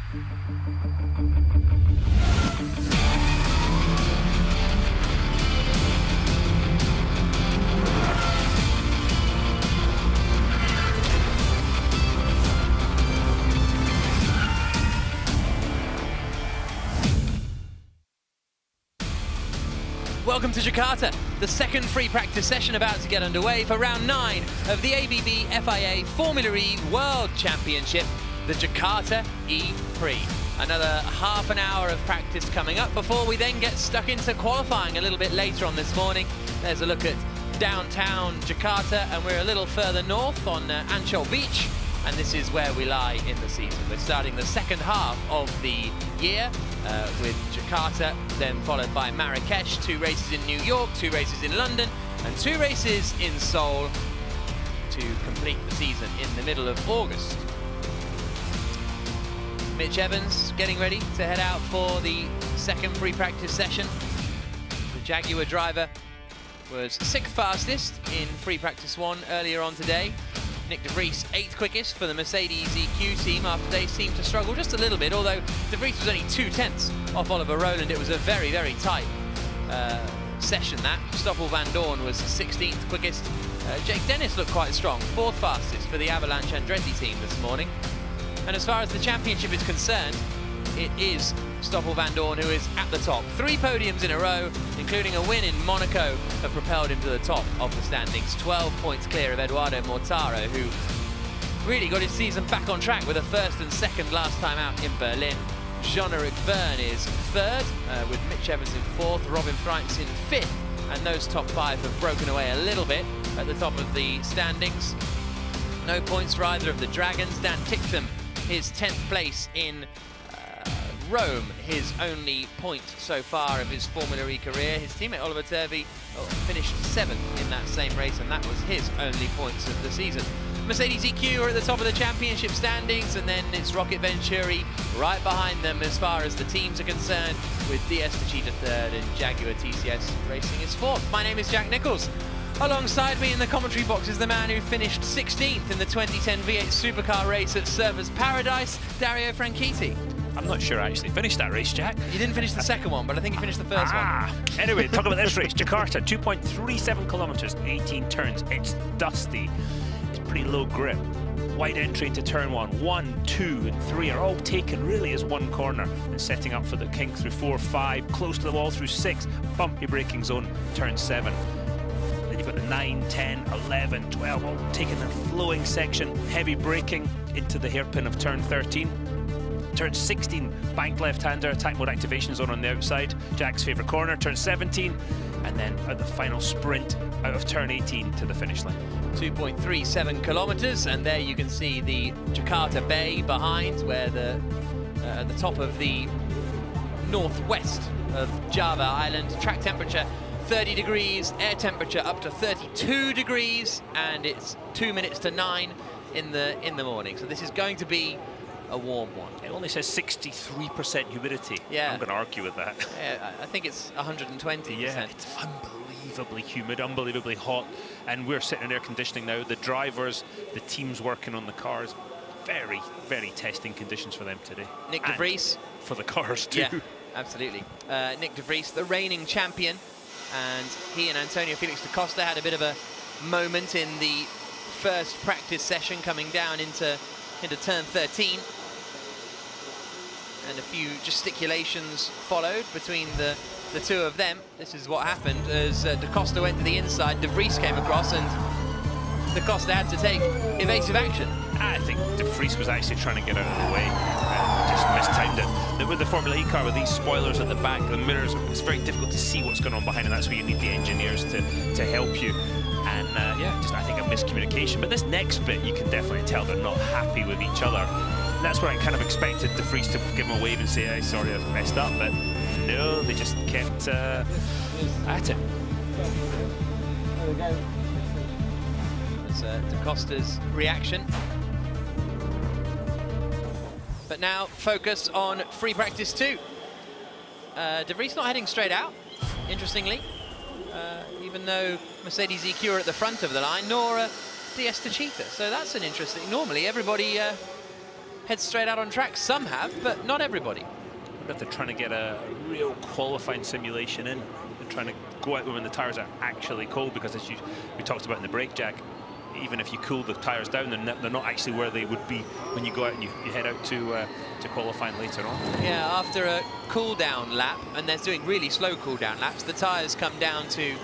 Welcome to Jakarta, the second free practice session about to get underway for round 9 of the ABB FIA Formula E World Championship, the Jakarta E-Prix. Another half an hour of practice coming up before we then get stuck into qualifying a little bit later on this morning. There's a look at downtown Jakarta, and we're a little further north on Ancol Beach, and this is where we lie in the season. We're starting the second half of the year with Jakarta, then followed by Marrakesh, 2 races in New York, 2 races in London, and 2 races in Seoul to complete the season in the middle of August. Mitch Evans getting ready to head out for the second free practice session. The Jaguar driver was 6th fastest in free practice 1 earlier on today. Nick de Vries 8th quickest for the Mercedes EQ team after they seemed to struggle just a little bit, although de Vries was only 2/10 off Oliver Rowland. It was a very, very tight session that. Stoffel van Dorn was 16th quickest. Jake Dennis looked quite strong, 4th fastest for the Avalanche Andretti team this morning. And as far as the championship is concerned, it is Stoffel van Dorn who is at the top. 3 podiums in a row, including a win in Monaco, have propelled him to the top of the standings. 12 points clear of Eduardo Mortaro, who really got his season back on track with a 1st and 2nd last time out in Berlin. Jean-Eric Verne is 3rd, with Mitch Evans in 4th, Robin Freitz in 5th, and those top 5 have broken away a little bit at the top of the standings. No points for either of the Dragons. Dan Ticktham, his 10th place in Rome, his only point so far of his Formula E career. His teammate Oliver Turvey finished 7th in that same race, and that was his only points of the season. Mercedes EQ are at the top of the championship standings, and then it's Rocket Venturi right behind them as far as the teams are concerned, with DS Techeetah 3rd and Jaguar TCS Racing is 4th. My name is Jack Nichols. Alongside me in the commentary box is the man who finished 16th in the 2010 V8 Supercar race at Surfers Paradise, Dario Franchitti. I'm not sure I actually finished that race, Jack. You didn't finish the second one, but I think you finished the first one. Anyway, talk about this race. Jakarta, 2.37 kilometers, 18 turns. It's dusty. It's pretty low grip. Wide entry into turn 1. 1, 2, and 3 are all taken really as one corner and setting up for the kink through 4, 5, close to the wall through 6, bumpy braking zone, turn 7. Then you've got the 9, 10, 11, 12, all taking a flowing section, heavy braking into the hairpin of turn 13. Turn 16, bank left-hander, attack mode activation zone on the outside. Jack's favourite corner, turn 17, and then at the final sprint out of turn 18 to the finish line. 2.37 kilometres, and there you can see the Jakarta Bay behind, where at the top of the northwest of Java Island. Track temperature 30 degrees, air temperature up to 32 degrees, and it's 2 minutes to 9 in the morning. So this is going to be a warm one. It only says 63% humidity. Yeah. I'm going to argue with that. Yeah, I think it's 120%. Yeah, it's unbelievably humid, unbelievably hot, and we're sitting in air conditioning now. The drivers, the teams working on the cars, very, very testing conditions for them today. Nick de Vries. For the cars too. Yeah, absolutely. Nick de Vries, the reigning champion, and he and Antonio Felix da Costa had a bit of a moment in the first practice session coming down into turn 13, and a few gesticulations followed between the two of them. This is what happened as da Costa went to the inside, de Vries came across, and da Costa had to take evasive action. I think de Vries was actually trying to get out of the way, just mistimed it. With the Formula E car, with these spoilers at the back, the mirrors, it's very difficult to see what's going on behind, and that's where you need the engineers to help you. And yeah, just I think a miscommunication. But this next bit, you can definitely tell they're not happy with each other. And that's where I kind of expected de Vries to give him a wave and say, "Hey, sorry, I've messed up." But no, they just kept at it. That's da Costa's reaction. But now focus on free practice 2. De Vries not heading straight out, interestingly. Even though Mercedes EQ are at the front of the line, nor DS Techeetah. So that's an interesting. Normally, everybody head straight out on track. Some have, but not everybody. If they're trying to get a real qualifying simulation in, they're trying to go out when the tyres are actually cold, because as we talked about in the break, Jack, even if you cool the tyres down, they're not actually where they would be when you go out and you head out to qualifying later on. Yeah, after a cool-down lap, and they're doing really slow cool-down laps, the tyres come down to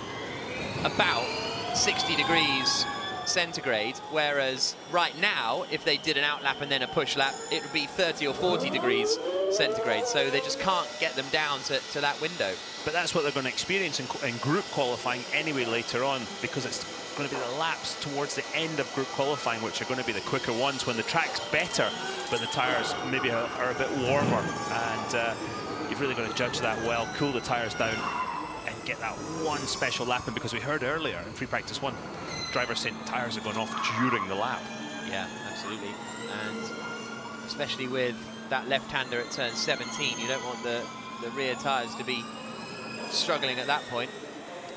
about 60 degrees centigrade, whereas right now, if they did an out lap and then a push lap, it would be 30 or 40 degrees centigrade, so they just can't get them down to that window. But that's what they're going to experience in group qualifying anyway later on, because it's going to be the laps towards the end of group qualifying which are going to be the quicker ones, when the track's better but the tyres maybe are a bit warmer, and you've really got to judge that well, cool the tyres down and get that one special lap in, because we heard earlier in free practice 1, drivers saying tyres are going off during the lap. Yeah, absolutely. And especially with that left-hander at turn 17, you don't want the rear tyres to be struggling at that point.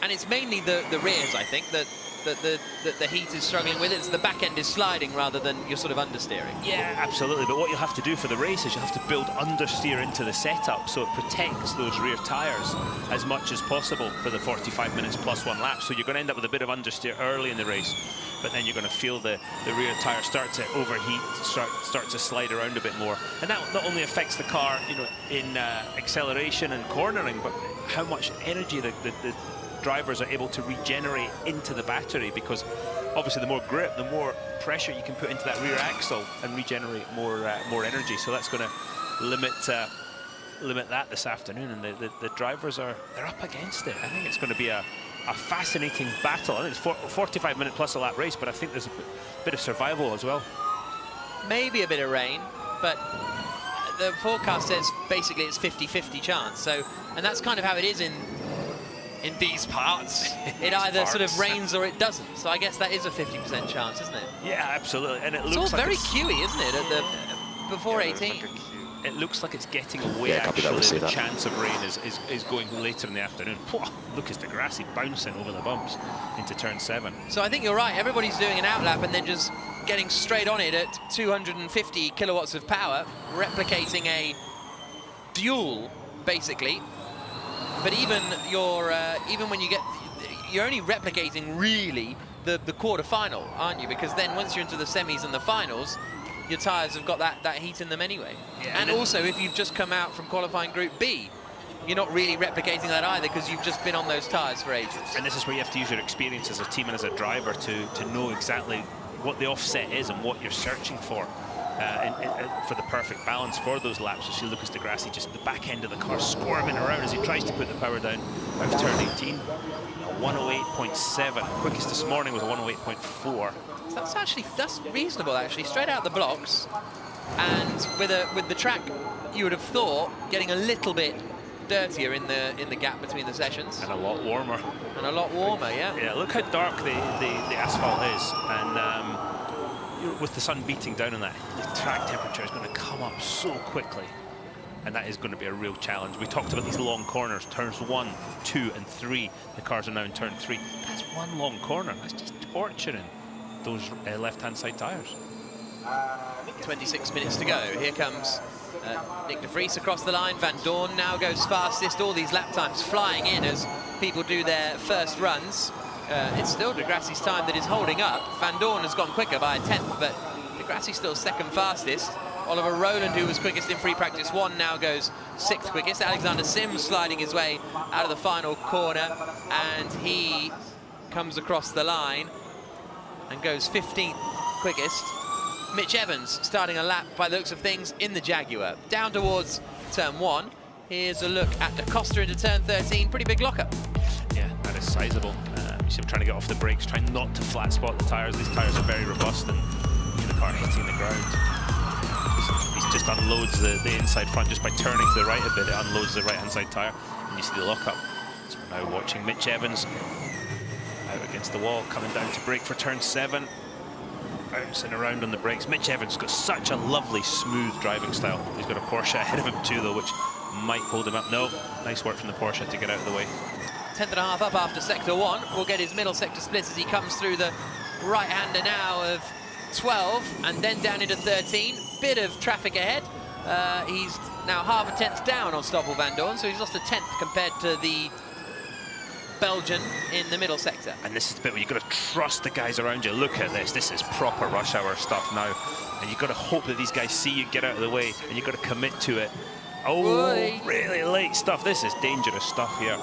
And it's mainly the rears, I think, that the heat is struggling with. It's the back end is sliding rather than you're sort of understeering. Yeah, absolutely. But what you'll have to do for the race is you have to build understeer into the setup so it protects those rear tyres as much as possible for the 45 minutes plus 1 lap. So you're going to end up with a bit of understeer early in the race, but then you're going to feel the rear tyre start to overheat, start to slide around a bit more. And that not only affects the car, you know, in acceleration and cornering, but how much energy the drivers are able to regenerate into the battery, because obviously the more grip, the more pressure you can put into that rear axle and regenerate more energy. So that's going to limit that this afternoon, and the drivers they're up against it. I think it's going to be a fascinating battle. I think it's 45 minute plus a lap race, but I think there's a bit of survival as well. Maybe a bit of rain, but the forecast says basically it's 50-50 chance. So, and that's kind of how it is in these parts. It either sort of rains or it doesn't. So I guess that is a 50% chance, isn't it? Yeah, absolutely. And it looks all like very cuey, isn't it? At the before 18. It looks like it's getting away. Actually, the chance of rain is going later in the afternoon. Lucas Di Grassi bouncing over the bumps into turn 7. So I think you're right. Everybody's doing an outlap and then just getting straight on it at 250 kilowatts of power, replicating a duel, basically. But even when you're only replicating really the quarter-final, aren't you? Because then once you're into the semis and the finals, your tyres have got that heat in them anyway. Yeah, and also, if you've just come out from qualifying Group B, you're not really replicating that either, because you've just been on those tyres for ages. And this is where you have to use your experience as a team and as a driver to know exactly what the offset is and what you're searching for the perfect balance for those laps. You see Lucas Di Grassi just the back end of the car squirming around as he tries to put the power down out of turn 18. 108.7. Quickest this morning was 108.4. That's reasonable, actually, straight out the blocks. And with the track, you would have thought getting a little bit dirtier in the gap between the sessions. And a lot warmer. Yeah. Yeah, look how dark the asphalt is, and with the sun beating down on that, the track temperature is going to come up so quickly, and that is going to be a real challenge. We talked about these long corners, turns 1, 2, and 3. The cars are now in turn 3. That's one long corner. That's just torturing those left-hand side tyres. 26 minutes to go. Here comes Nick de Vries across the line. Van Dorn now goes fastest. All these lap times flying in as people do their first runs. It's still Di Grassi's time that is holding up. Van Dorn has gone quicker by a 10th, but Di Grassi's still second fastest. Oliver Rowland, who was quickest in free practice 1, now goes 6th quickest. Alexander Sims sliding his way out of the final corner, and he comes across the line and goes 15th quickest. Mitch Evans starting a lap, by the looks of things, in the Jaguar. Down towards turn 1. Here's a look at Da Costa into turn 13. Pretty big lockup. Yeah, that is sizable. You see him trying to get off the brakes, trying not to flat spot the tyres. These tyres are very robust, and the car hitting the ground. He just unloads the inside front just by turning to the right a bit. It unloads the right-hand side tyre, and you see the lockup. So we're now watching Mitch Evans out against the wall, coming down to brake for turn 7. Bouncing around on the brakes. Mitch Evans has got such a lovely, smooth driving style. He's got a Porsche ahead of him too, though, which might hold him up. No, nice work from the Porsche to get out of the way. 10th and a half up after sector 1. We'll get his middle sector split as he comes through the right-hander now of 12, and then down into 13. bit of traffic ahead. He's now half a tenth down on Stoffel Vandoorne, so he's lost a tenth compared to the Belgian in the middle sector. And this is the bit where you've got to trust the guys around you. Look at this. This is proper rush hour stuff now. And you've got to hope that these guys see you get out of the way, and you've got to commit to it. Oh, Boy. Really late stuff. This is dangerous stuff here.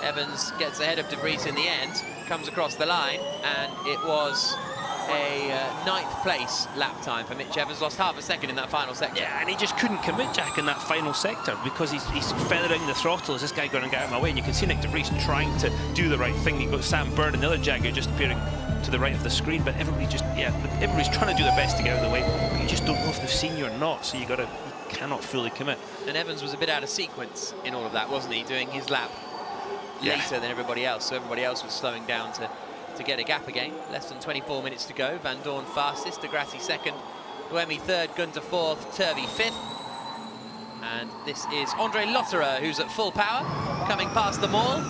Evans gets ahead of De Vries in the end, comes across the line, and it was a 9th place lap time for Mitch Evans. Lost half a second in that final sector. Yeah, and he just couldn't commit, Jack, in that final sector because he's feathering the throttle. Is this guy going to get out of my way? And you can see Nick De Vries trying to do the right thing. You've got Sam Byrne and the other Jaguar just appearing to the right of the screen, but everybody's trying to do their best to get out of the way, but you just don't know if they've seen you or not, so you cannot fully commit. And Evans was a bit out of sequence in all of that, wasn't he? Doing his lap later than everybody else, so everybody else was slowing down to get a gap again. Less than 24 minutes to go. Vandoorne fastest, De Grassi second, Buemi third, Gunter fourth, Turvey fifth. And this is Andre Lotterer, who's at full power, coming past them all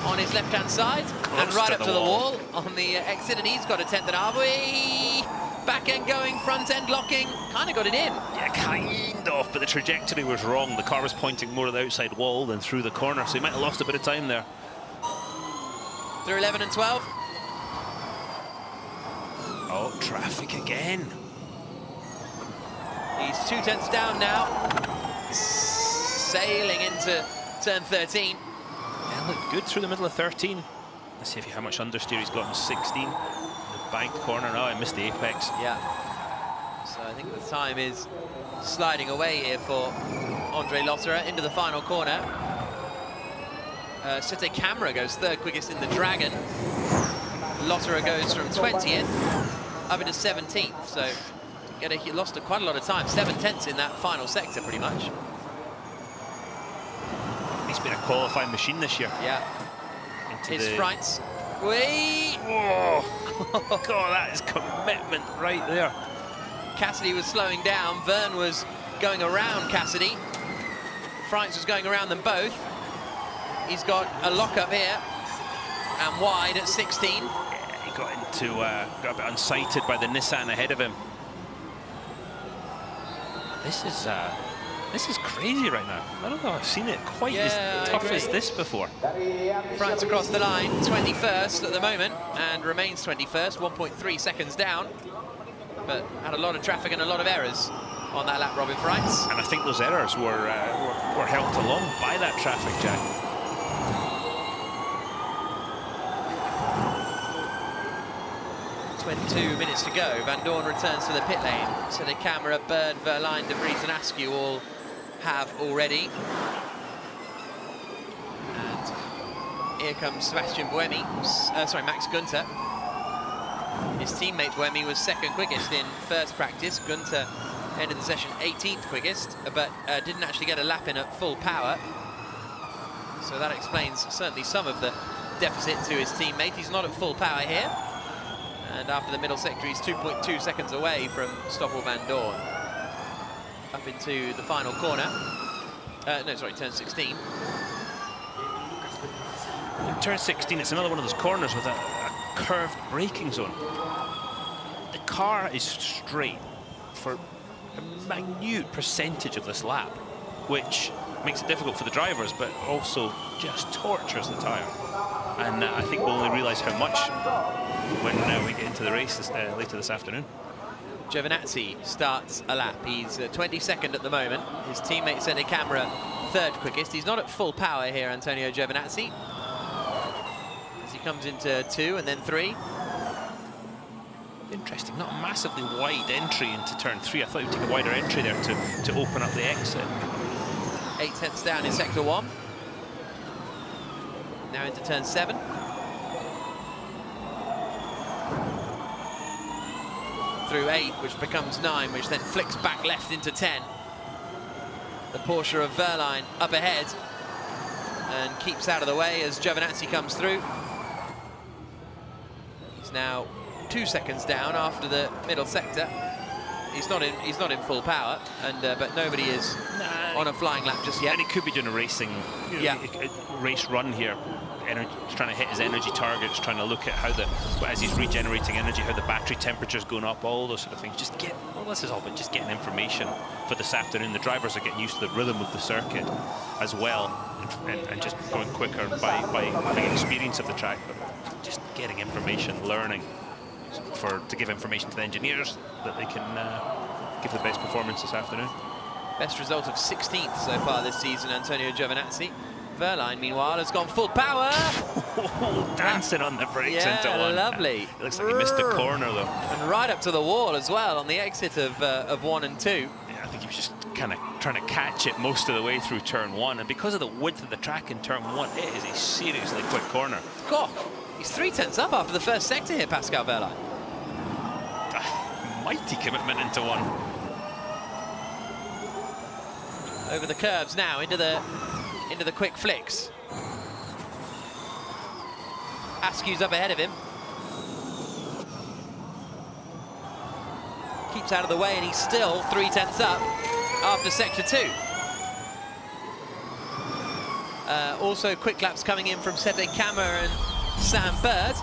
on his left-hand side, and right up to the wall on the exit, and he's got a 10th and a half. Back end going, front end locking, kind of got it in. Yeah, kind of, but the trajectory was wrong. The car was pointing more to the outside wall than through the corner, so he might have lost a bit of time there. Through 11 and 12. Oh, traffic again. He's 2 tenths down now, sailing into turn 13. Yeah, looked good through the middle of 13. Let's see how much understeer he's got in 16. The banked corner. Oh, I missed the apex. Yeah. So I think the time is sliding away here for Andre Lotterer into the final corner. Sete Camera goes third quickest in the Dragon. Lotterer goes from 20th up into 17th. So he lost quite a lot of time. 7 tenths in that final sector, pretty much. He's been a qualifying machine this year. Yeah. His Freitz. Whee! Oh, God, that is commitment right there. Cassidy was slowing down. Verne was going around Cassidy. Freitz was going around them both. He's got a lock-up here and wide at 16. Yeah, he got a bit unsighted by the Nissan ahead of him. This is crazy right now. I don't know I've seen it quite as tough as this before. France across the line, 21st at the moment, and remains 21st, 1.3 seconds down. But had a lot of traffic and a lot of errors on that lap, Robin Freitz. And I think those errors were helped along by that traffic, Jack. 22 minutes to go. Vandoorne returns to the pit lane. So the Camera, Bird, Verline, De Vries and Askew all have already. And here comes Sebastian Buemi, Max Gunter. His teammate Buemi was second quickest in first practice. Gunter ended the session 18th quickest, but didn't actually get a lap in at full power. So that explains certainly some of the deficit to his teammate. He's not at full power here. And after the middle sector, he's 2.2 seconds away from Stoffel Vandoorne. Up into the final corner. Turn 16. In turn 16, it's another one of those corners with a curved braking zone. The car is straight for a minute percentage of this lap, which makes it difficult for the drivers, but also just tortures the tyre. And I think we'll only realise how much when we get into the race later this afternoon. Giovinazzi starts a lap. He's 22nd at the moment. His teammate Sene Camera third quickest. He's not at full power here, Antonio Giovinazzi, as he comes into 2 and then 3. Interesting, not a massively wide entry into turn 3. I thought he would take a wider entry there to open up the exit. 8 tenths down in sector 1. Now into turn 7. Through 8, which becomes 9, which then flicks back left into 10. The Porsche of Verline up ahead and keeps out of the way as Giovinazzi comes through. He's now 2 seconds down after the middle sector. He's not in full power, and but nobody is on a flying lap just yet. And he could be doing a racing, a race run here. He's trying to hit his energy targets, trying to look at how as he's regenerating energy, how the battery temperature's going up, all those sort of things. This is all about just getting information for this afternoon. The drivers are getting used to the rhythm of the circuit as well, and just going quicker by having experience of the track, but just getting information, learning, to give information to the engineers that they can give the best performance this afternoon. Best result of 16th so far this season, Antonio Giovinazzi. Wehrlein, meanwhile, has gone full power. Dancing on the brakes into one. Lovely. It looks like he missed the corner, though. And right up to the wall as well on the exit of 1 and 2. Yeah, I think he was just kind of trying to catch it most of the way through turn 1. And because of the width of the track in turn 1, it is a seriously quick corner. God, he's 3/10 up after the first sector here, Pascal Wehrlein. Mighty commitment into one. Over the curves now, into the quick flicks. Askew's up ahead of him. Keeps out of the way, and he's still 3/10 up after sector 2. Also quick laps coming in from Sete Kammer and Sam Bird.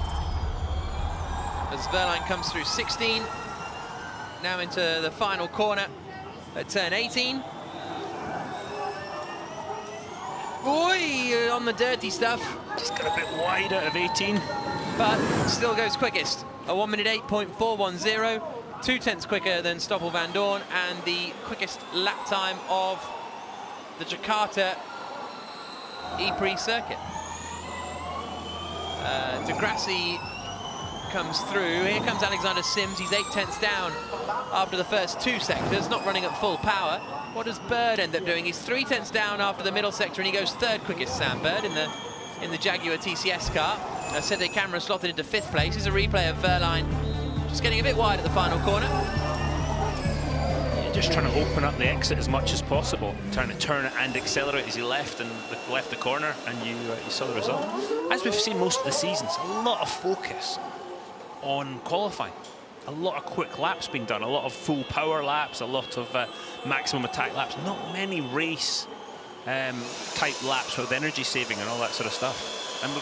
As Wehrlein comes through 16. Now into the final corner at turn 18. Boy, on the dirty stuff. Just got a bit wide out of 18. But still goes quickest. A 1 minute 8.410. 2/10 quicker than Stoffel van Dorn, and the quickest lap time of the Jakarta E-Prix circuit. De Grassi comes through. Here comes Alexander Sims. He's 8/10 down after the first 2 sectors, not running at full power. What does Bird end up doing? He's 3/10 down after the middle sector, and he goes 3rd quickest, Sam Bird, in the Jaguar TCS car. Sete Kammer slotted into 5th place. Here's a replay of Wehrlein just getting a bit wide at the final corner. Yeah, just trying to open up the exit as much as possible, trying to turn it and accelerate as he left the corner, and you saw the result. As we've seen most of the seasons, a lot of focus on qualifying. A lot of quick laps being done, a lot of full power laps, a lot of maximum attack laps, not many race type laps with energy saving and all that sort of stuff. And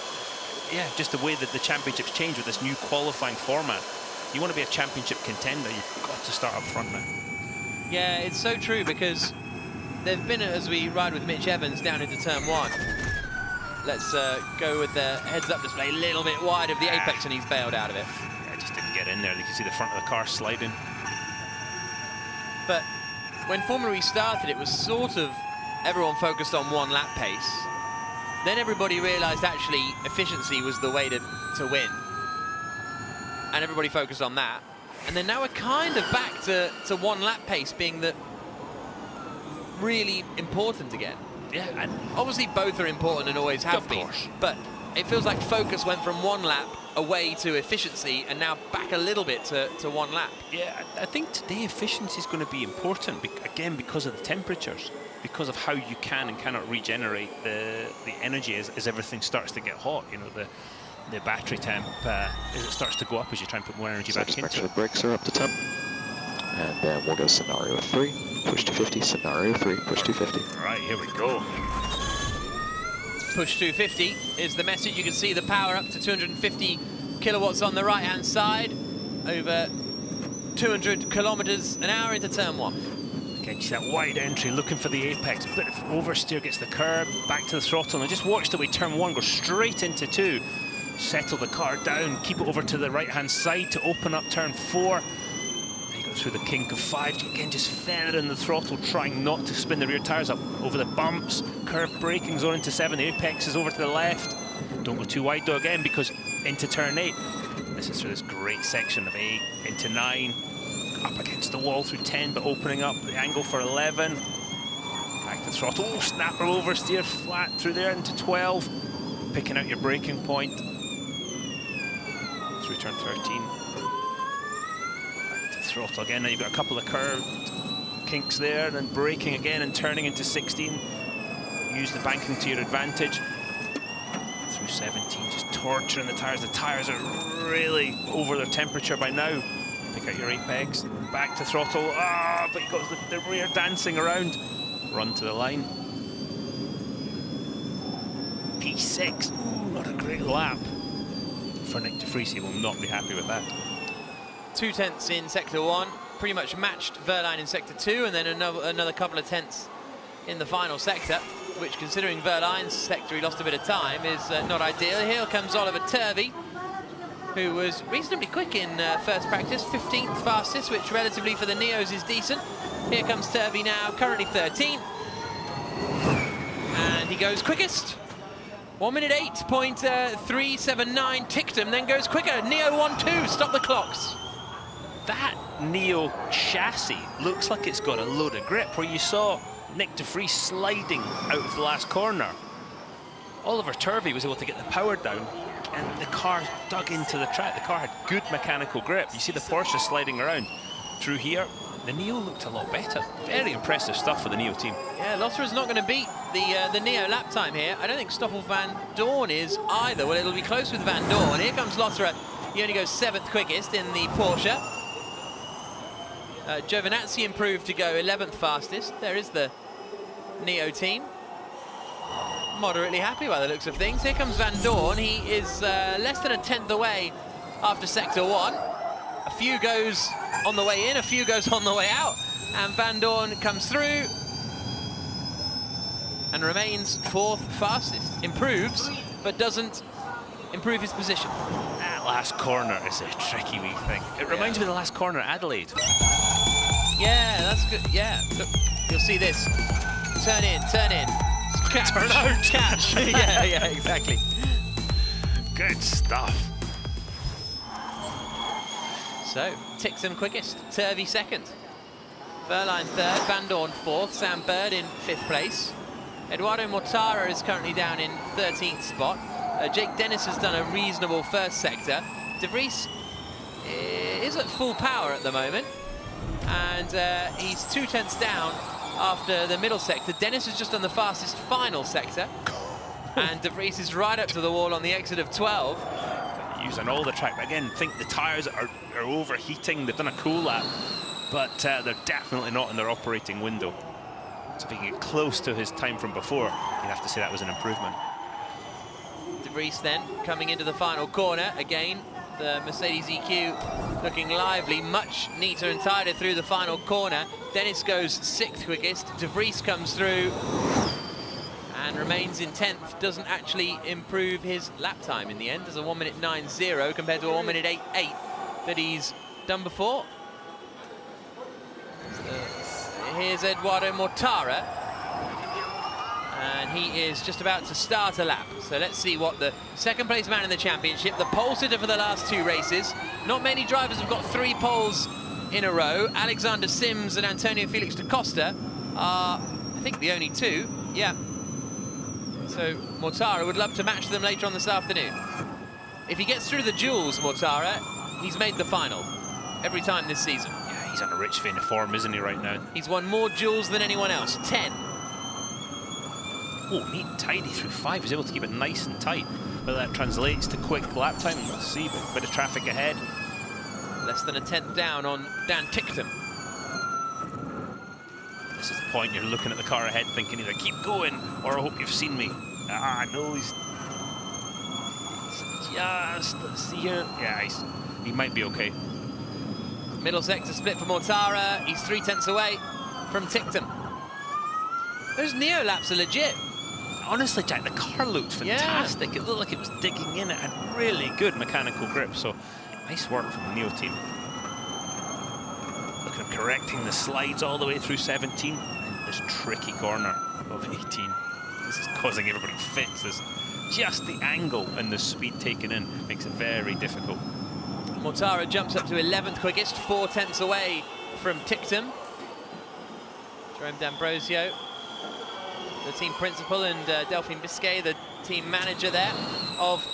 yeah, just the way that the championships change with this new qualifying format. You want to be a championship contender, you've got to start up front now. Yeah, it's so true, because they've been, as we ride with Mitch Evans down into turn 1. Let's go with the heads-up display a little bit wide of the apex, and he's bailed out of it. Yeah, just didn't get in there. You can see the front of the car sliding. But when Formula E started, it was sort of everyone focused on 1 lap pace. Then everybody realised actually efficiency was the way to win. And everybody focused on that. And then now we're kind of back to 1 lap pace being the really important again. Yeah, and obviously both are important and always have been. But it feels like focus went from 1 lap away to efficiency, and now back a little bit to 1 lap. Yeah, I think today efficiency is going to be important, again, because of the temperatures, because of how you can and cannot regenerate the energy as everything starts to get hot. You know, the battery temp, as it starts to go up as you try and put more energy back into it. The brakes are up to temp. And then we'll go scenario 3, push 250, scenario 3, push 250. Right, here we go. Push 250 is the message. You can see the power up to 250 kilowatts on the right-hand side, over 200 kilometers an hour into turn 1. Again, just that wide entry, looking for the apex, bit of oversteer, gets the curb, back to the throttle, and just watch the way turn 1 goes straight into 2. Settle the car down, keep it over to the right-hand side to open up turn 4. Through the kink of 5, again just feathering the throttle, trying not to spin the rear tyres up over the bumps. Curve braking zone into 7, the apex is over to the left. Don't go too wide though again, because into turn 8. This is through this great section of 8, into 9, up against the wall through 10, but opening up the angle for 11. Back to throttle, oh, snapper oversteer flat through there into 12. Picking out your braking point. Through turn 13. Throttle again, now you've got a couple of curved kinks there, and then braking again and turning into 16. Use the banking to your advantage. Through 17, just torturing the tyres. The tyres are really over their temperature by now. Work out your apex. Back to throttle. Ah, but he got the rear dancing around. Run to the line. P6. Ooh, not a great lap for Nick de Vries. He will not be happy with that. 2 tenths in sector 1, pretty much matched Verline in sector 2, and then another couple of tenths in the final sector, which, considering Verline's sector he lost a bit of time, is not ideal. Here comes Oliver Turvey, who was reasonably quick in first practice, 15th fastest, which relatively for the Neos is decent. Here comes Turvey now, currently 13th, and he goes quickest. 1 minute 8.379. Tictum then goes quicker. Neo 1-2. Stop the clocks. That Neo chassis looks like it's got a load of grip, where you saw Nick de Vries sliding out of the last corner. Oliver Turvey was able to get the power down, and the car dug into the track. The car had good mechanical grip. You see the Porsche sliding around through here. The Neo looked a lot better. Very impressive stuff for the Neo team. Yeah, Lotterer's not going to beat the Neo lap time here. I don't think Stoffel van Dorn is either. Well, it'll be close with Van Dorn. Here comes Lotterer. He only goes 7th quickest in the Porsche. Giovinazzi improved to go 11th fastest. There is the Neo team. Moderately happy by the looks of things. Here comes Van Dorn. He is less than a tenth away after sector 1. A few goes on the way in, a few goes on the way out, and Van Dorn comes through and remains 4th fastest. Improves, but doesn't improve his position. That last corner is a tricky wee thing. It reminds me of the last corner at Adelaide. Yeah, that's good. Yeah, look, you'll see this. Turn in, catch, Turn out. Catch. yeah, exactly. Good stuff. So, Tixon quickest, Turvey 2nd, Verline 3rd, Van Dorn 4th, Sam Bird in 5th place. Eduardo Mortara is currently down in 13th spot. Jake Dennis has done a reasonable first sector. De Vries is at full power at the moment, and he's 2 tenths down after the middle sector. Dennis has just done the fastest final sector, and De Vries is right up to the wall on the exit of 12. Using all the track, but again, think the tyres are overheating. They've done a cool lap, but they're definitely not in their operating window. So if he can get close to his time from before, you'd have to say that was an improvement. De Vries then coming into the final corner. Again, the Mercedes EQ looking lively, much neater and tighter through the final corner. Dennis goes 6th quickest. De Vries comes through and remains in 10th, doesn't actually improve his lap time in the end. Does a 1 minute 9.0 compared to a 1 minute 8.8 that he's done before. So here's Eduardo Mortara, and he is just about to start a lap. So let's see what the 2nd place man in the championship, the pole sitter for the last 2 races. Not many drivers have got 3 poles in a row. Alexander Sims and Antonio Felix da Costa are, I think, the only 2. Yeah. So Mortara would love to match them later on this afternoon. If he gets through the duels, Mortara, he's made the final every time this season. Yeah, he's on a rich vein of form, isn't he, right now? He's won more duels than anyone else, 10. Oh, neat and tidy through 5. He's able to keep it nice and tight. Whether that translates to quick lap time, we'll see, but a bit of traffic ahead. Less than a tenth down on Dan Tictum. This is the point you're looking at the car ahead thinking either keep going or I hope you've seen me. No, he's just, let's see here. Yeah, he might be okay. Middle sector split for Mortara. He's 3 tenths away from Tictum. Those Neo laps are legit. Honestly, Jack, the car looked fantastic. Yeah. It looked like it was digging in. It had really good mechanical grip. So nice work from the Neo team. Look at him correcting the slides all the way through 17. And this tricky corner of 18. This is causing everybody fits. There's just the angle and the speed taken in makes it very difficult. Mortara jumps up to 11th quickest, 4 tenths away from Tictum. Jerome D'Ambrosio, the team principal, and Delphine Biscay, the team manager there of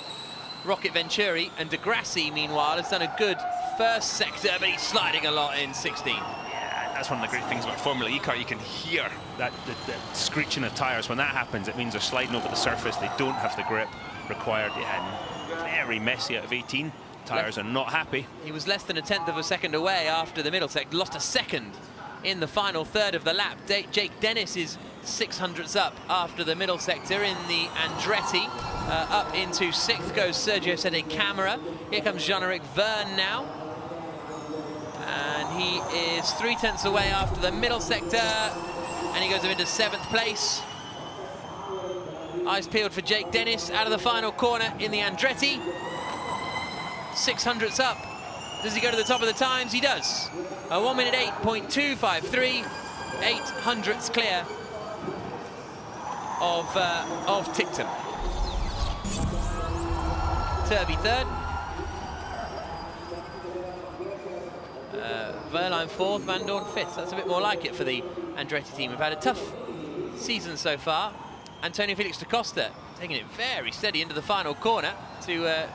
Rocket Venturi. And De Grassi, meanwhile, has done a good first sector, but he's sliding a lot in 16. Yeah, that's one of the great things about Formula E car. You can hear that the screeching of tyres. When that happens, it means they're sliding over the surface. They don't have the grip required. Yeah, and very messy out of 18. Tyres are not happy. He was less than a tenth of a second away after the middle sector, lost a second in the final third of the lap. Jake Dennis is 600ths up after the middle sector in the Andretti. Up into 6th goes Sergio Sede Camara. Here comes Jean-Eric Verne now. And he is 3/10 away after the middle sector. And he goes up into 7th place. Eyes peeled for Jake Dennis out of the final corner in the Andretti. 600ths up. Does he go to the top of the times? He does. A 1 minute 8.253. 800ths clear of Tictum. Turvey third. Verline fourth, Van Dorn fifth. That's a bit more like it for the Andretti team. We've had a tough season so far. Antonio Felix da Costa taking it very steady into the final corner to, well,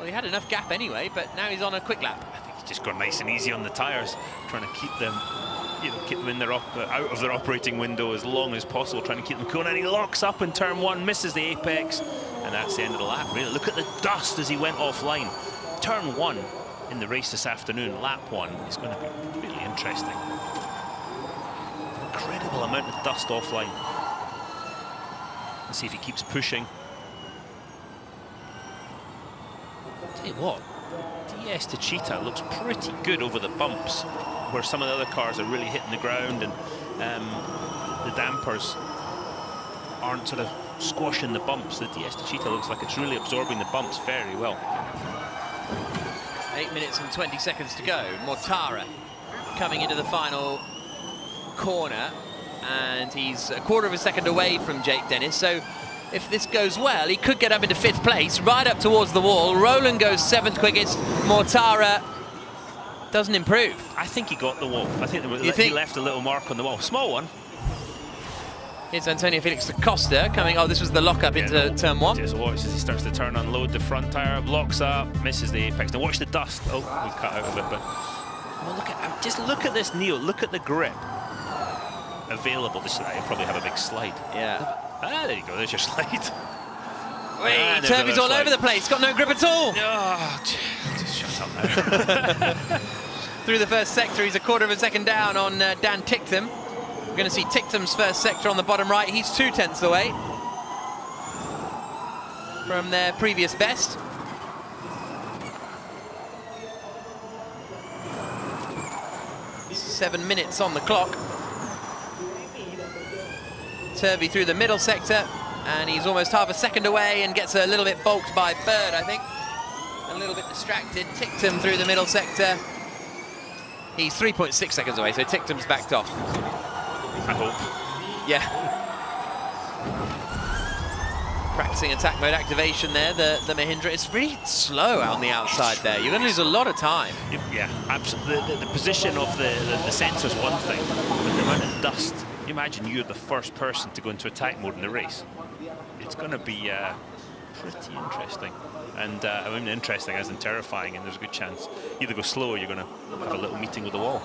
he had enough gap anyway, but now he's on a quick lap. I think he's just gone nice and easy on the tyres, trying to keep them, keep them in their out of their operating window as long as possible, trying to keep them cool. And he locks up in turn 1, misses the apex, and that's the end of the lap. Really, look at the dust as he went offline. Turn 1 in the race this afternoon, lap 1, is going to be really interesting. Incredible amount of dust offline. Let's see if he keeps pushing. Tell you what, DS Techeetah looks pretty good over the bumps, where some of the other cars are really hitting the ground, and the dampers aren't sort of squashing the bumps. The DS Techeetah looks like it's really absorbing the bumps very well. 8 minutes and 20 seconds to go. Mortara coming into the final corner, and he's a quarter of a second away from Jake Dennis. So if this goes well, he could get up into 5th place, right up towards the wall. Roland goes 7th quickest. Mortara doesn't improve. I think he got the wall. I think he left a little mark on the wall. Small one. Here's Antonio Felix da Costa coming. Oh, this was the lock-up into turn 1. Just watch as he starts to turn, unload the front tyre, locks up, misses the apex. Now watch the dust. Oh, we cut out of it, but well, just look at this, Neil. Look at the grip available. This I probably have a big slide. Yeah. Ah, there you go. There's your slide. Wait, Turvey's all over the place. Got no grip at all. Oh, just shut up now. Through the first sector, he's a quarter of a second down on Dan Tictum. We're going to see Tictum's first sector on the bottom right. He's 2/10 away from their previous best. Seven minutes on the clock. Turvey through the middle sector, and he's almost half a second away and gets a little bit balked by Bird, I think. A little bit distracted. Tictum through the middle sector. He's 3.6 seconds away, so Tictum's backed off. I hope. Yeah. Practicing attack mode activation there, the Mahindra. It's really slow out on the outside there. You're going to lose a lot of time. Yeah, absolutely. The position of the sensor's one thing, but the amount of dust. You imagine you're the first person to go into attack mode in the race. It's going to be pretty interesting. And I mean, interesting as in terrifying, and there's a good chance you either go slow or you're going to have a little meeting with the wall.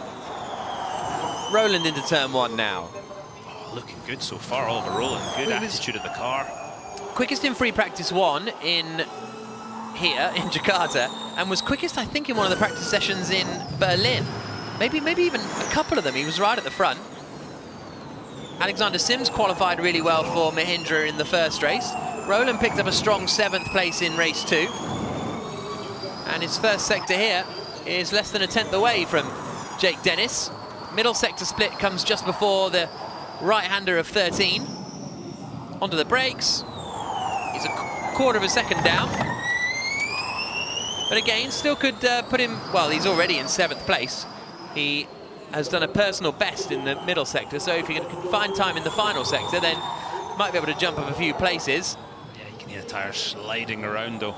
Roland into turn 1 now. Oh, looking good so far, Oliver Roland. Good attitude of the car. Quickest in free practice 1 in here in Jakarta, and was quickest, I think, in one of the practice sessions in Berlin. Maybe even a couple of them. He was right at the front. Alexander Sims qualified really well for Mahindra in the first race. Roland picked up a strong 7th place in race 2. And his first sector here is less than a tenth away from Jake Dennis. Middle sector split comes just before the right-hander of 13. Onto the brakes. He's a quarter of a second down. But again, still could put him, well, he's already in 7th place. He has done a personal best in the middle sector, so if he can find time in the final sector, then might be able to jump up a few places. Yeah, you can hear the tyres sliding around, though.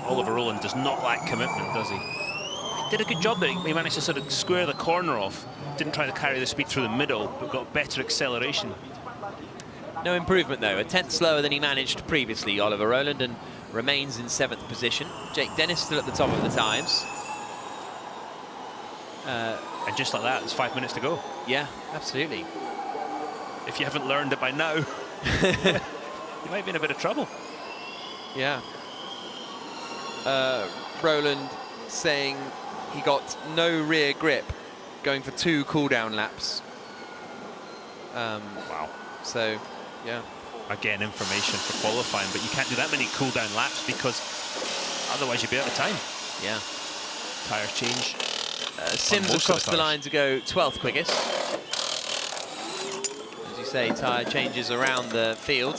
Oliver Roland does not lack commitment, does he? He did a good job there. He managed to sort of square the corner off. Didn't try to carry the speed through the middle, but got better acceleration. No improvement, though. A tenth slower than he managed previously, Oliver Roland, and remains in 7th position. Jake Dennis still at the top of the times. And just like that, it's 5 minutes to go. Yeah, absolutely. If you haven't learned it by now, you might be in a bit of trouble. Yeah. Roland saying he got no rear grip going for 2 cool-down laps. Wow. So, yeah. Again, information for qualifying, but you can't do that many cool-down laps because otherwise you'd be out of time. Yeah. Tyre change. Sims across the line to go 12th quickest. As you say, tyre changes around the field.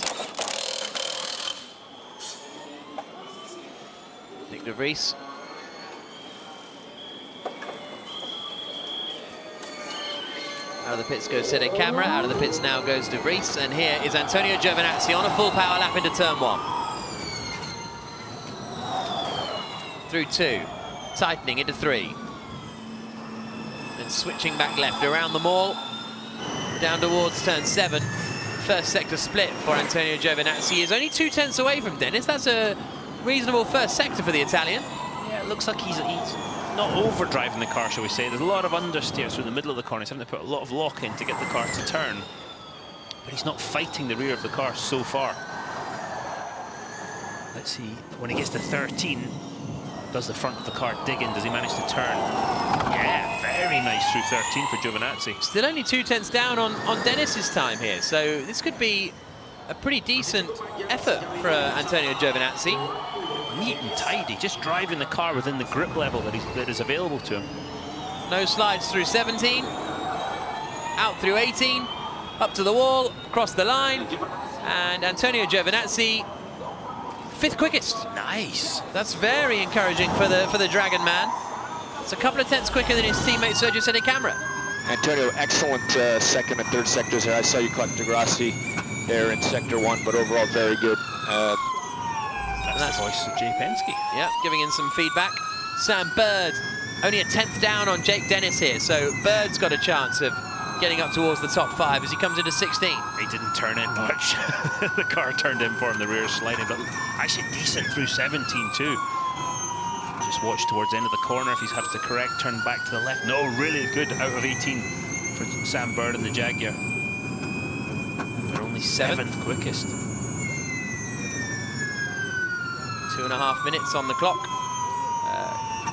Nick de Vries. Out of the pits goes Sede Camera, out of the pits now goes de Vries, and here is Antonio Giovinazzi on a full power lap into turn 1. Through 2, tightening into 3. And switching back left around the mall, down towards turn 7. First sector split for Antonio Giovinazzi. He is only 2 tenths away from Dennis. That's a reasonable first sector for the Italian. Yeah, it looks like he's not overdriving the car, shall we say. There's a lot of understeer through the middle of the corner. He's having to put a lot of lock in to get the car to turn. But he's not fighting the rear of the car so far. Let's see, when he gets to 13, does the front of the car dig in? Does he manage to turn? Yeah, very nice through 13 for Giovinazzi. Still only 2 tenths down on Dennis's time here, so this could be a pretty decent effort for Antonio Giovinazzi. Neat and tidy, just driving the car within the grip level that is available to him. No slides through 17, out through 18, up to the wall, across the line, and Antonio Giovinazzi, 5th quickest. Nice. That's very encouraging for the Dragon man. It's a couple of tenths quicker than his teammate Sergio Sede Camera. Antonio, excellent second and third sectors here. I saw you cut de Grassi there in sector 1, but overall very good. That's the voice of Jay Penske. Yeah, giving in some feedback. Sam Bird, only a 10th down on Jake Dennis here, so Bird's got a chance of getting up towards the top 5 as he comes into 16. He didn't turn in much. The car turned in for him, the rear sliding, but actually decent through 17 too. Just watch towards the end of the corner if he has to correct, turn back to the left. No, really good out of 18 for Sam Bird and the Jaguar. But only 7th quickest. 2.5 minutes on the clock.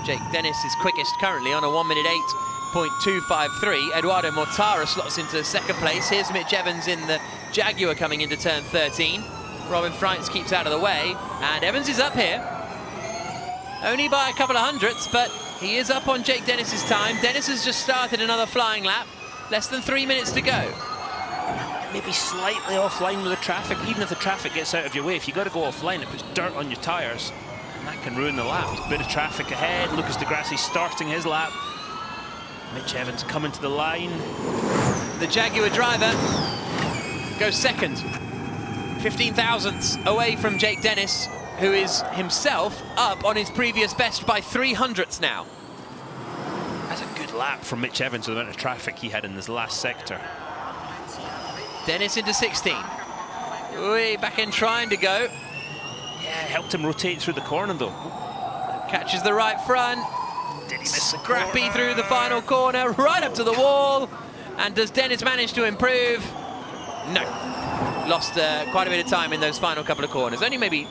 Jake Dennis is quickest currently on a 1:08. 0.253. Eduardo Mortara slots into 2nd place. Here's Mitch Evans in the Jaguar coming into turn 13. Robin Freitz keeps out of the way, and Evans is up here. Only by a couple of hundredths, but he is up on Jake Dennis's time. Dennis has just started another flying lap. Less than 3 minutes to go. Maybe slightly offline with the traffic. Even if the traffic gets out of your way, if you've got to go offline, it puts dirt on your tyres, and that can ruin the lap. There's a bit of traffic ahead. Lucas de Grassi starting his lap. Mitch Evans coming to the line. The Jaguar driver goes 2nd. 15 thousandths away from Jake Dennis, who is himself up on his previous best by 300ths now. That's a good lap from Mitch Evans with the amount of traffic he had in this last sector. Dennis into 16. Way back in trying to go. Yeah, helped him rotate through the corner though. Catches the right front. Did he miss the Scrappy corner? through the final corner, right up to the wall. And does Dennis manage to improve? No. Lost quite a bit of time in those final couple of corners. Only maybe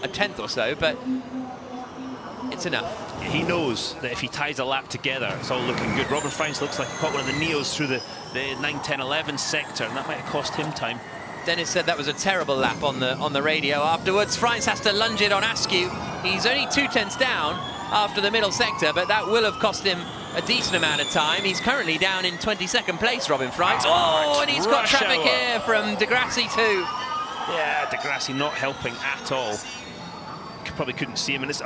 a 10th or so, but it's enough. He knows that if he ties a lap together, it's all looking good. Robin Freitz looks like he caught one of the Neos through the 9, 10, 11 sector, and that might have cost him time. Dennis said that was a terrible lap on the radio afterwards. Freitz has to lunge it on Askew. He's only 2 tenths down after the middle sector, but that will have cost him a decent amount of time. He's currently down in 22nd place, Robin Freitz. Oh, and he's got traffic here from de Grassi too. Yeah, de Grassi not helping at all. Probably couldn't see him, and it's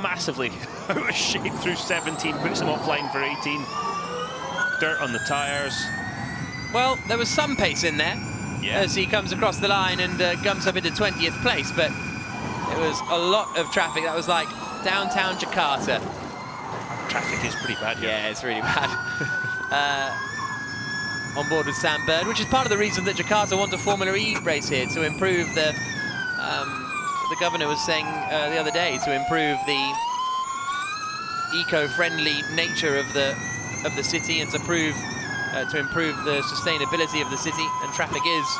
massively out of shape through 17, puts him offline for 18. Dirt on the tyres. Well, there was some pace in there as he comes across the line and gums up into 20th place, but it was a lot of traffic. That was like downtown Jakarta. Traffic is pretty bad here. Yeah, it's really bad. On board with Sam Bird, which is part of the reason that Jakarta want a Formula E race here, to improve the governor was saying the other day, to improve the eco-friendly nature of the city and to improve the sustainability of the city. And traffic is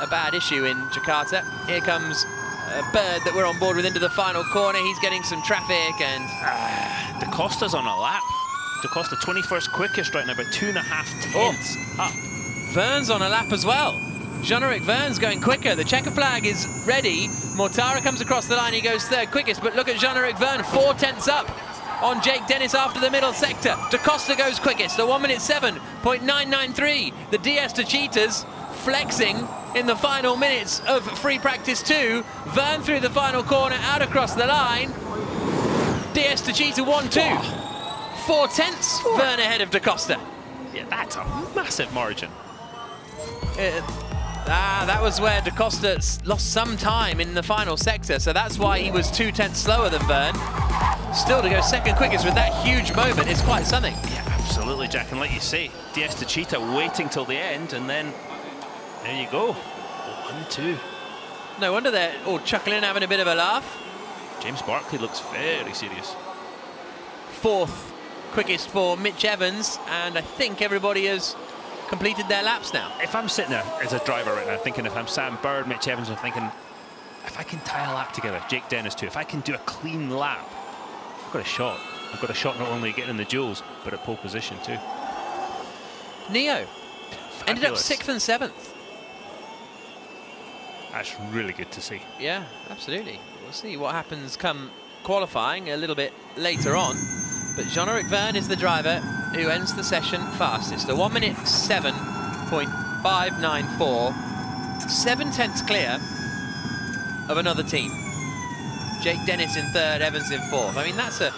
a bad issue in Jakarta. Here comes Bird that we're on board with into the final corner. He's getting some traffic, and Da Costa's on a lap. Da Costa 21st quickest right now, about 2.5 tenths up. Vern's on a lap as well. Jean-Eric Vern's going quicker. The checker flag is ready. Mortara comes across the line. He goes third quickest, but look at Jean-Eric Vern, 4 tenths up on Jake Dennis after the middle sector. Da Costa goes quickest, a 1 minute 7.993. The DS to Cheetahs flexing in the final minutes of free practice 2. Vern through the final corner, out across the line. DS to Cheetah 1-2. 4 tenths, Vern ahead of Da Costa. Yeah, that's a massive margin. That was where Da Costa lost some time in the final sector, so that's why he was 2 tenths slower than Vern. Still, to go second quickest with that huge moment is quite something. Yeah, absolutely, Jack. And like you say, DS to Cheetah waiting till the end, and then there you go. 1-2. No wonder they're all chuckling, having a bit of a laugh. James Barkley looks very serious. 4th quickest for Mitch Evans, and I think everybody has completed their laps now. If I'm sitting there as a driver right now thinking, if I'm Sam Bird, Mitch Evans, I'm thinking, if I can tie a lap together, Jake Dennis too, if I can do a clean lap, I've got a shot. I've got a shot not only getting the duels, but at pole position too. Neo ended up Fabulous. 6th and 7th. That's really good to see. Yeah, absolutely. We'll see what happens come qualifying a little bit later on. But Jean-Eric Vern is the driver who ends the session fastest. A 1 minute 7.594. 7 tenths clear of another team. Jake Dennis in 3rd, Evans in 4th. I mean, that's a...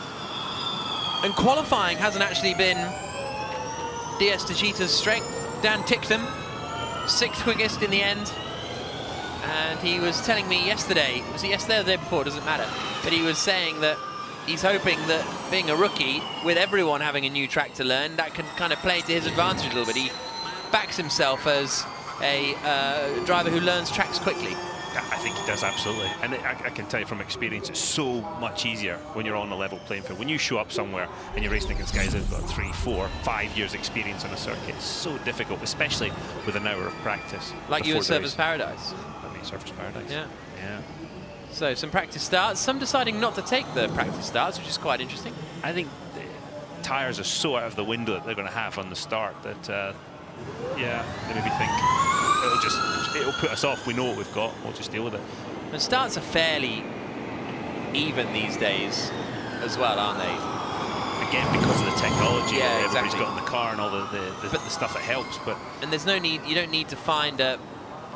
And qualifying hasn't actually been DS to Cheetah's strength. Dan Ticktum, 6th quickest in the end. And he was telling me yesterday, was it yesterday or the day before, doesn't matter, but he was saying that he's hoping that being a rookie, with everyone having a new track to learn, that can kind of play to his advantage a little bit. He backs himself as a driver who learns tracks quickly. I think he does, absolutely. And I can tell you from experience, it's so much easier when you're on a level playing field. When you show up somewhere and you're racing against guys who've got 3, 4, 5 years experience on a circuit, it's so difficult, especially with an hour of practice. Like you at Surfers Paradise. I mean, Surfers Paradise. Yeah. Yeah. So some practice starts, some deciding not to take the practice starts, which is quite interesting. I think the tyres are so out of the window that they're going to have on the start that, yeah, they maybe think it'll put us off. We know what we've got. We'll just deal with it. And starts are fairly even these days as well, aren't they? Again, because of the technology, Yeah, everybody's exactly. got in the car and all the stuff that helps. But And there's no need, you don't need to find a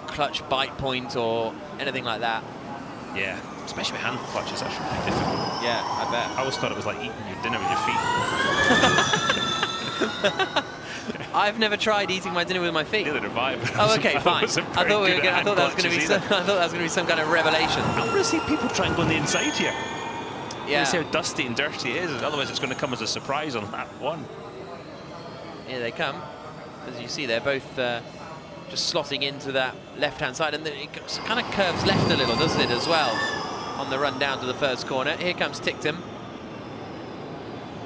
clutch bite point or anything like that. yeah, especially with hand clutches, that's really difficult. Yeah, I bet. I always thought it was like eating your dinner with your feet. I've never tried eating my dinner with my feet. Neither have I. Oh, okay, fine. I thought that was going to be some kind of revelation. I want to see people try and go on the inside here. Yeah. See how dusty and dirty it is. Otherwise, it's going to come as a surprise on lap 1. Here they come. As you see, they're both just slotting into that left-hand side, and it kind of curves left a little, doesn't it, as well, on the run down to the first corner. Here comes Ticktum.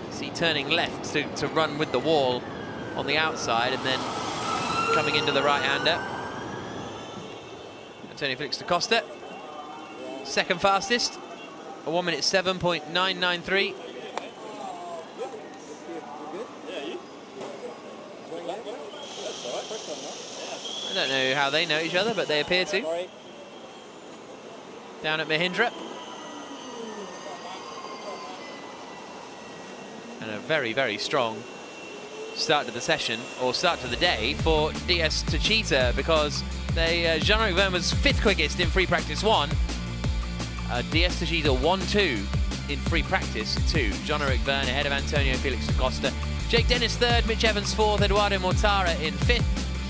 See, turning left to run with the wall on the outside, and then coming into the right-hander. Antonio Felix da Costa, second fastest, a 1 minute 7.993. I don't know how they know each other, but they appear to. Down at Mahindra. And a very, very strong start to the session, or start to the day, for DS to Cheetah, because they Jean-Eric Vern was 5th quickest in free practice 1. DS to Cheetah 1-2 in free practice 2. Jean-Eric Vern ahead of Antonio Felix da Costa. Jake Dennis 3rd, Mitch Evans 4th, Eduardo Mortara in 5th,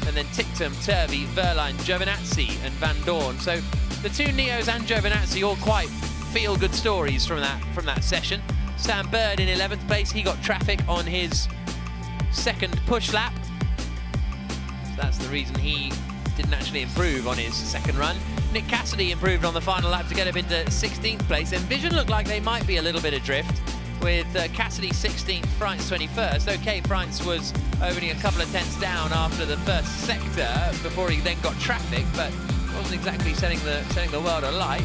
and then Ticktum, Turvey, Verline, Giovinazzi and Van Dorn. So the two Neos and Giovinazzi all quite feel-good stories from that session. Sam Bird in 11th place, he got traffic on his second push lap. So that's the reason he didn't actually improve on his second run. Nick Cassidy improved on the final lap to get up into 16th place. And Vision looked like they might be a little bit adrift, with Cassidy 16th, Freintz 21st. Okay, Freintz was only a couple of tenths down after the first sector before he then got traffic, but wasn't exactly setting the world alight.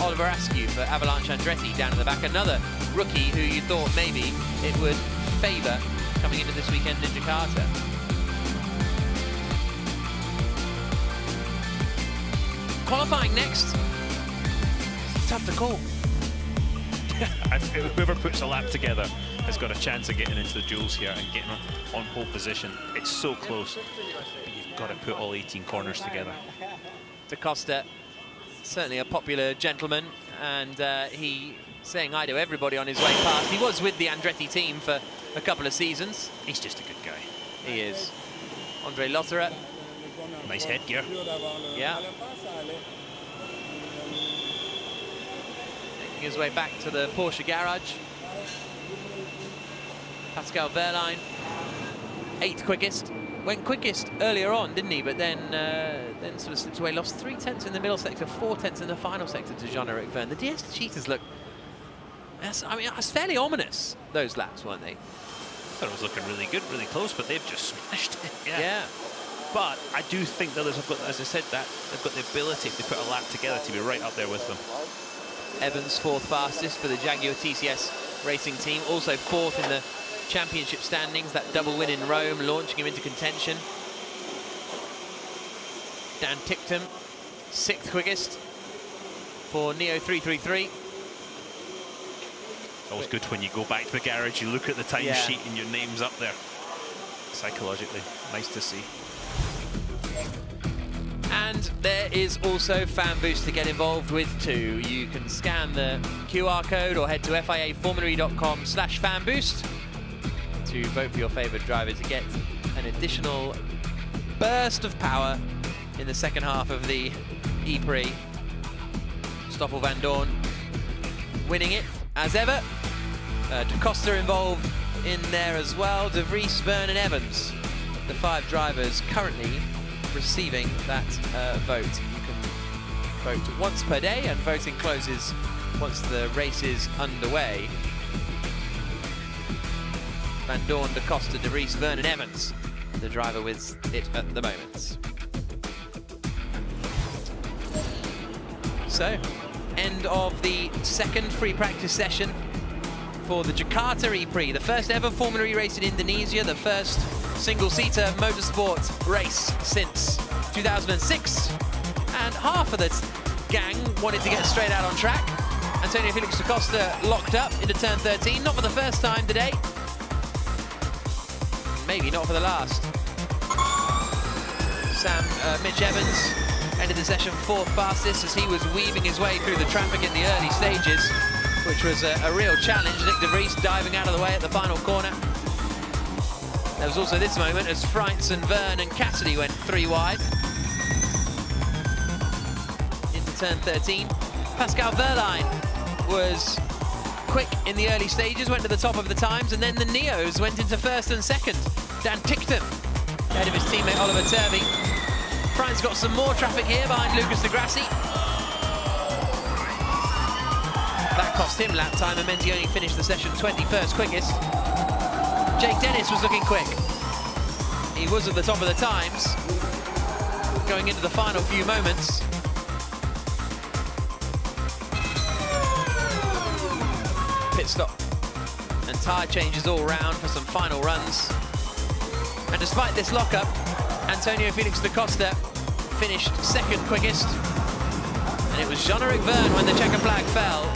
Oliver Askew for Avalanche Andretti down in the back. Another rookie who you thought maybe it would favour coming into this weekend in Jakarta. Qualifying next. Tough to call. Whoever puts a lap together has got a chance of getting into the duels here and getting on pole position. It's so close, but you've got to put all 18 corners together. Da Costa, certainly a popular gentleman, and he saying hi to everybody on his way past. He was with the Andretti team for a couple of seasons. He's just a good guy. He is. Andre Lotterer. Nice headgear. Yeah. Making his way back to the Porsche garage. Pascal Wehrlein, 8th quickest. Went quickest earlier on, didn't he? But then sort of slipped away. Lost 3 tenths in the middle sector, 4 tenths in the final sector to Jean-Eric Vergne. The DS cheaters look... I mean, it's fairly ominous, those laps, weren't they? I thought it was looking really good, really close, but they've just smashed it. Yeah. But I do think that have got, as I said, that they've got the ability, if they put a lap together, to be right up there with them. Evans 4th fastest for the Jaguar TCS racing team. Also 4th in the championship standings. That double win in Rome, launching him into contention. Dan Ticktum, 6th quickest for Neo 333. Always good when you go back to the garage, you look at the time sheet and your name's up there. Psychologically, nice to see. And there is also Fan Boost to get involved with too. You can scan the QR code or head to fiaformulary.com/fanboost to vote for your favourite driver to get an additional burst of power in the second half of the E-Prix. Stoffel van Dorn winning it as ever. Da Costa involved in there as well. De Vries, Vergne and Evans, the 5 drivers currently receiving that vote. You can vote once per day, and voting closes once the race is underway. Van Dorn, Da Costa, De Vries, Vergne and Evans, the driver with it at the moment. So, end of the second free practice session for the Jakarta E-Prix, the first ever Formula E race in Indonesia, the first single-seater motorsport race since 2006. And half of the gang wanted to get straight out on track. Antonio Felix da Costa locked up into turn 13, not for the first time today. Maybe not for the last. Mitch Evans ended the session 4th fastest as he was weaving his way through the traffic in the early stages, which was a real challenge. Nick De Vries diving out of the way at the final corner. There was also this moment as Freitz and Vergne and Cassidy went 3 wide. Into turn 13. Pascal Wehrlein was quick in the early stages, went to the top of the times, and then the Neos went into 1st and 2nd. Dan Ticktum ahead of his teammate Oliver Turvey. Freitz got some more traffic here behind Lucas de Grassi. That cost him lap time and meant he only finished the session 21st quickest. Jake Dennis was looking quick. He was at the top of the times, going into the final few moments. Pit stop and tyre changes all round for some final runs. And despite this lockup, Antonio Felix da Costa finished 2nd quickest. And it was Jean-Eric Vergne, when the checker flag fell,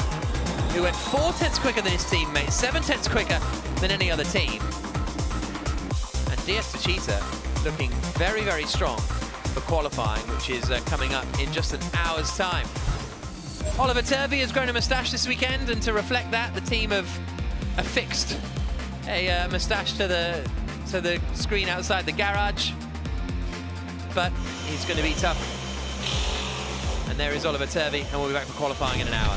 who went 4 tenths quicker than his teammate, 7 tenths quicker than any other team. And DS Techeetah looking very, very strong for qualifying, which is coming up in just an hour's time. Oliver Turvey has grown a moustache this weekend, and to reflect that, the team have affixed a moustache to the screen outside the garage. But he's going to be tough. And there is Oliver Turvey, and we'll be back for qualifying in an hour.